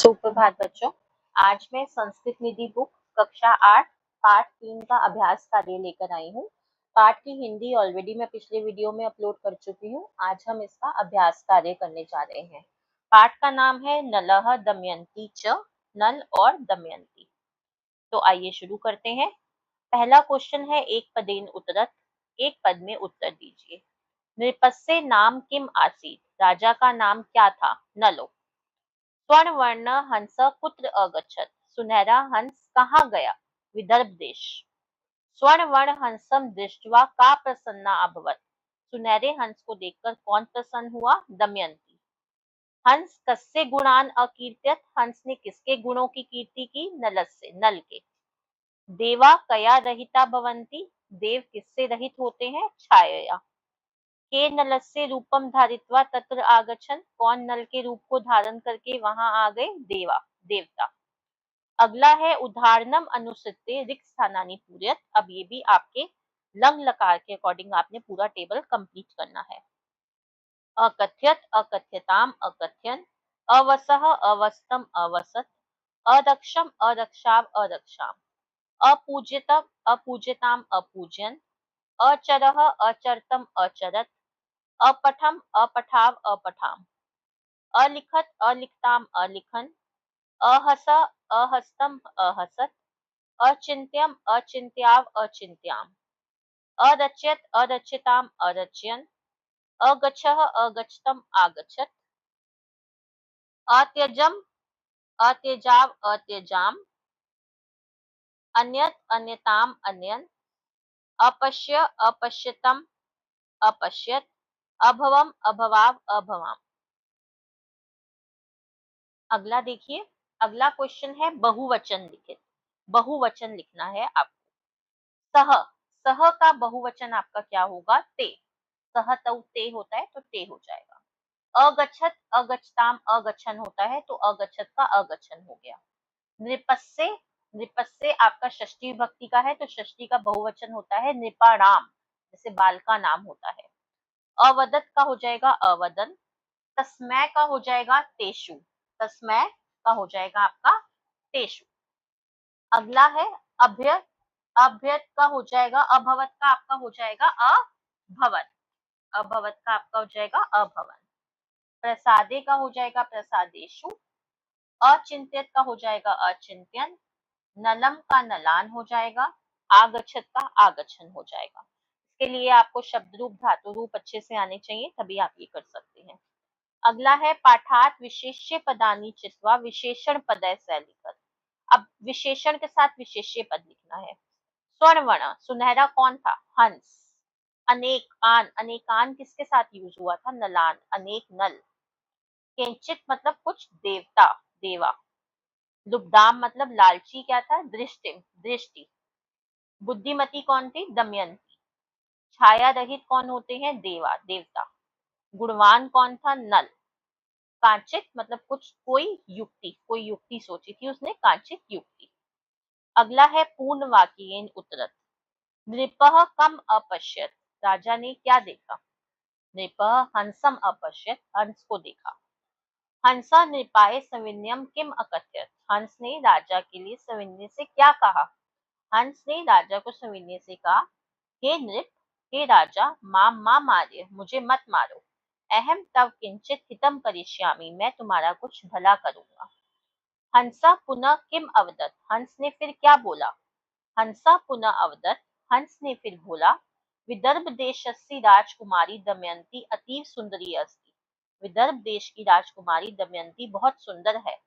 सुप्रभात बच्चों। आज मैं संस्कृत निधि बुक कक्षा 8 पाठ 3 का अभ्यास कार्य लेकर आई हूँ। पाठ की हिंदी ऑलरेडी मैं पिछले वीडियो में अपलोड कर चुकी हूँ। आज हम इसका अभ्यास कार्य करने जा रहे हैं। पाठ का नाम है नलः दमयंती च, नल और दमयंती। तो आइए शुरू करते हैं। पहला क्वेश्चन है एक पदेन उत्तरत, एक पद में उत्तर दीजिए। नृपस्य नाम किम आसीत्, राजा का नाम क्या था? नलो। स्वर्णवर्ण हंस कुत्र अगच्छत्, सुनहरा हंस कहाँ गया? विदर्भ देश। स्वर्णवर्ण हंसम दृष्ट्वा का प्रसन्ना अभवत्, सुनहरे हंस को देखकर कौन प्रसन्न हुआ? दमयंती। हंस कस्य गुणान अकीर्त्यत, हंस ने किसके गुणों की कीर्ति की? नलस्य, नल के। देवा कया रहिता भवन्ति, देव किससे रहित होते हैं? छायया। के नलस्य रूपम धारित्वा तत्र आगच्छन्, कौन नल के रूप को धारण करके वहां आ गए? देवा, देवता। अगला है उदाहरणम अनुसृत्य रिक्त स्थानानि पूरयत। अब ये भी आपके लंग लकार के अकॉर्डिंग आपने पूरा टेबल कंप्लीट करना है। अकथ्यत अकथ्यताम अकथ्यन, अवसः अवस्तम अवसत, अरक्षम अरक्षाव अरक्षाम, अपूज्यतम अपूज्यताम अपूजयन, अचरः अचरतम अचरत, अपठम अपठाव अपठाम, अलिखत अलिखताम अलिखन, अहस अहस्तम अहसत, अचिन्त्यम अचिन्त्याव अचिन्त्याम, अरच्यत अरच्यताम अरच्यन, अगच्छः अगच्छतम आगच्छत, अत्यजम अत्यजाव अत्यजाम, अन्यत अन्यताम अन्यन, अपश्य अपश्यतम अपश्यत, अभवम अभवाव अभवाम। अगला देखिए, अगला क्वेश्चन है बहुवचन लिखित। बहुवचन लिखना है आपको। सह, सह का बहुवचन आपका क्या होगा? ते। सह तौ ते होता है तो ते हो जाएगा। अगच्छत अगच्छताम अगच्छन होता है तो अगच्छत का अगच्छन हो गया। नृपस्य, नृपस्य आपका षष्ठी विभक्ति का है तो षष्ठी का बहुवचन होता है नृपाणाम, जैसे बाल का नाम होता है। अवदत का हो जाएगा अवदन। तस्मै का हो जाएगा तेषु, तस्मै का हो जाएगा आपका तेषु। अगला है अभ्यत, अभ्यत का हो जाएगा अभवत का आपका हो जाएगा अभवत, अभवत का आपका हो जाएगा अभवन। प्रसादे का हो जाएगा प्रसादेशु, अचिंत्यत का हो जाएगा अचिंत्यन, नलम का नलान हो जाएगा, आगच्छत का आगच्छन हो जाएगा। इसके लिए आपको शब्द रूप धातु रूप अच्छे से आने चाहिए, तभी आप ये कर सकते हैं। अगला है पाठात विशेष्य पदानि चित्वा विशेषण पदय से लिखत। अब विशेषण के साथ विशेष्य पद लिखना है। स्वर्णवर्ण सुनहरा कौन था? हंस। अनेक आन, अनेकान किसके साथ यूज हुआ था? नलान, अनेक नल। किंचित मतलब कुछ, देवता, देवा। लुब्धाम मतलब लालची क्या था? दृष्टि, दृष्टि। बुद्धिमती कौन थी? दमयंती। छाया रहित कौन होते हैं? देवा, देवता। गुणवान कौन था? नल। कांचित मतलब कुछ, कोई युक्ति, कोई युक्ति सोची थी उसने, कांचित युक्ति। अगला है पूर्ण वाक्येन उत्तरत। नृपः कम अपश्यत, राजा ने क्या देखा? नृपः हंसम अपश्यत, हंस को देखा। हंसा नृपाय सविनयम किम अकथ्यत, हंस ने राजा के लिए सविनय से क्या कहा? हंस ने राजा को सविनय से कहा, हे नृप, हे राजा, माम मा मार्य, मुझे मत मारो। अहम तव किंचित हितम करिष्यामि, मैं तुम्हारा कुछ भला करूंगा। हंसा पुनः किम अवदत, हंस ने फिर क्या बोला? हंसा पुनः अवदत, हंस ने फिर बोला, विदर्भ देशस्य राजकुमारी दमयंती अतीव सुंदरी अस्ति, विदर्भ देश की राजकुमारी दमयंती बहुत सुंदर है।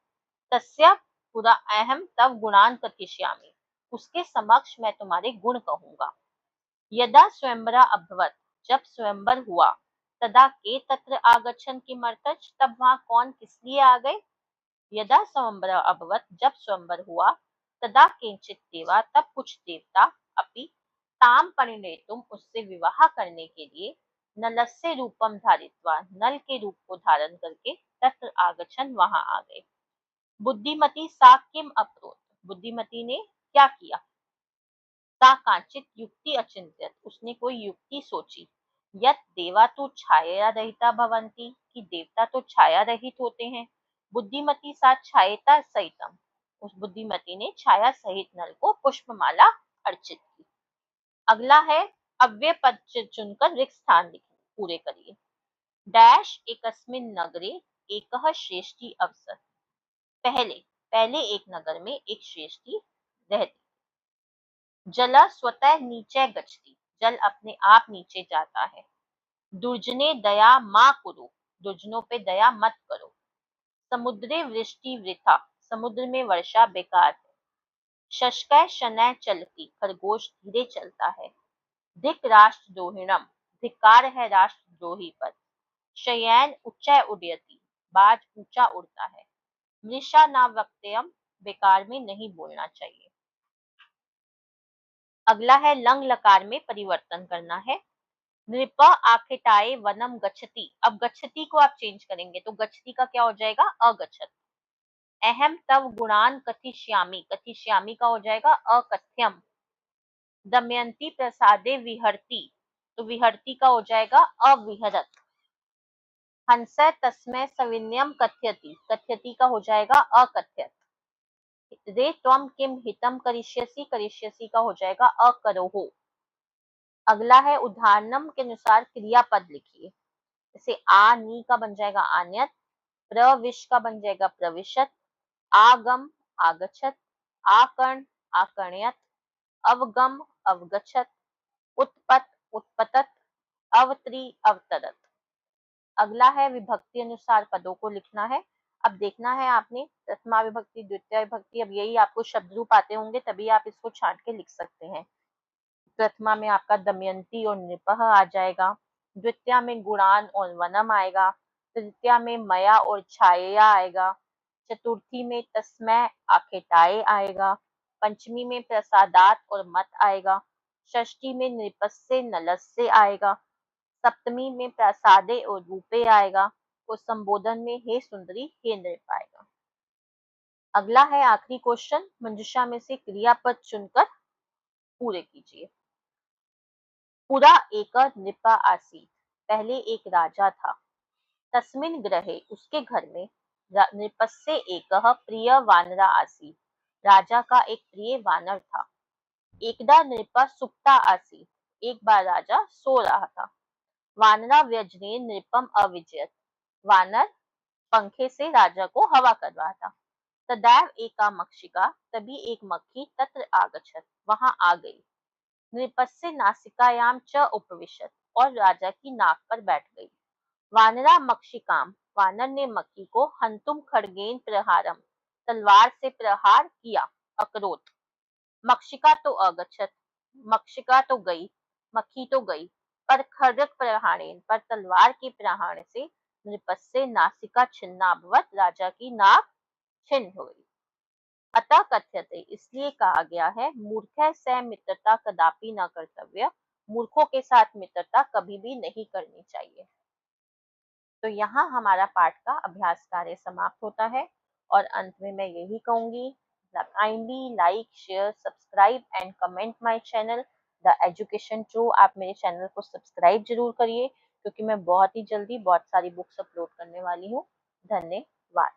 तस्या पुरा अहम तव गुणान कथिष्यामि, उसके समक्ष मैं तुम्हारे गुण कहूंगा। यदा स्वयंवरा अभवत, जब स्वयंवर हुआ, तदा के तत्र आगच्छन् किमर्थच, तब वहां कौन किस लिए आ गए? यदा स्वयंवरा अभवत, जब स्वयंवर हुआ, तदा किंचित देवा, तब कुछ देवता, अपि ताम परिणेतुम, उससे विवाह करने के लिए, नलस्य रूपम धारित्वा, नल के रूप को धारण करके, तत्र आगच्छन् वहां आ गए। बुद्धिमती सा किम अप्रोत, बुद्धिमती ने क्या किया? सा कांचित युक्ति अचिंत्यत, उसने कोई युक्ति सोची। यत देवा तो छाया रहिता भवंती, कि देवता तो छाया रहित होते हैं। बुद्धिमती सा छायता सहितम, उस बुद्धिमती ने छाया सहित नल को पुष्पमाला अर्चित की। अगला है अव्यय पद चुनकर रिक्त स्थान पूरे करिए। डैश एकस्मिन नगरे एकः श्रेष्ठी अवसर, पहले पहले एक नगर में एक श्रेष्ठी रहती। जल स्वतः नीचे गच्छति, जल अपने आप नीचे जाता है। दुर्जने दया माँ कुरु, दुर्जनों पे दया मत करो। समुद्रे वृष्टि वृथा, समुद्र में वर्षा बेकार है। शशकै शनैः चलति, खरगोश धीरे चलता है। धिक् राष्ट्रद्रोहिणम्, धिक्कार है राष्ट्रद्रोही पर। शयैन उच्चै उड्डयति, बाज ऊंचा उड़ता है। मृषा न वक्तव्यम्, बेकार में नहीं बोलना चाहिए। अगला है लंग लकार में परिवर्तन करना है। नृप आखेटाए वनम गच्छति, अब गच्छति को आप चेंज करेंगे तो गच्छति का क्या हो जाएगा अगच्छत। अहम तव गुणान कथिष्यामि, कथिष्यामि का हो जाएगा अकथ्यम। दमयंती प्रसादे विहरती, तो विहरती का हो जाएगा अविहरत। हंस तस्मै सविनयम कथ्यति, कथ्यति का हो जाएगा अकथ्यत। रे त्वम किम हितम करिष्यसि, करिष्यसि का हो जाएगा अकरोहो। अगला है उदाहरणम के अनुसार क्रियापद लिखिए। जैसे आ नी का बन जाएगा आन्यत, प्रविश का बन जाएगा प्रविशत, आगम आगछत, आकर्ण आकर्ण्यत, अवगम अवगछत, उत्पत उत्पतत, अवत्री अवतरत। अगला है विभक्ति अनुसार पदों को लिखना है। अब देखना है आपने प्रथमा विभक्ति द्वितीय विभक्ति, अब यही आपको शब्द रूप आते होंगे तभी आप इसको छांट के लिख सकते हैं। प्रथमा में आपका दमयंती और नृपः आ जाएगा, द्वितीय में गुणान और वनम आएगा, तृतीया में मया और छाया आएगा, चतुर्थी में तस्मै आखेटाए आएगा, पंचमी में प्रसादात और मत आएगा, षष्ठी में नृपस्य नलस्य आएगा, सप्तमी में प्रसादे और रूपे आएगा और संबोधन में हे सुंदरी हे नृप आएगा। अगला है आखिरी क्वेश्चन, मंजुषा में से क्रियापद चुनकर पूरे कीजिए। पुरा एक नृप आसीत्, पहले एक राजा था। तस्मिन् गृहे, उसके घर में, नृपस्य एकः प्रिय वानरा आसीत्, राजा का एक प्रिय वानर था। एकदा नृप सुप्ता आसीत्, एक बार राजा सो रहा था। वानरा व्यजने नृपम अविजयत, वानर पंखे से राजा को हवा कर रहा था। तदैव एका मक्षिका, तभी एक मक्खी तत्र आगच्छत, वहां आ गई। नृपस्य नासिकायाम च उपविशत, और राजा की नाक पर बैठ गई। वानरा मक्षिकाम, वानर ने मक्खी को हंतुम खड्गेन प्रहारम, तलवार से प्रहार किया, अकरोत। मक्षिका तो अगच्छत, मक्षिका तो गई, मक्खी तो गई, पर खड्ग प्रहारेण, पर तलवार के प्रहार से नृपस्य नासिका छिन्नाभवत, राजा की नाक छिन्न हो गई। अतः कथ्यते, इसलिए कहा गया है, मूर्ख से मित्रता कदापि न कर्तव्य, मूर्खों के साथ मित्रता कभी भी नहीं करनी चाहिए। तो यहाँ हमारा पाठ का अभ्यास कार्य समाप्त होता है और अंत में मैं यही कहूंगी, kindly like share subscribe and comment my channel the education true. आप मेरे चैनल को सब्सक्राइब जरूर करिए क्योंकि मैं बहुत ही जल्दी बहुत सारी बुक्स अपलोड करने वाली हूँ। धन्यवाद।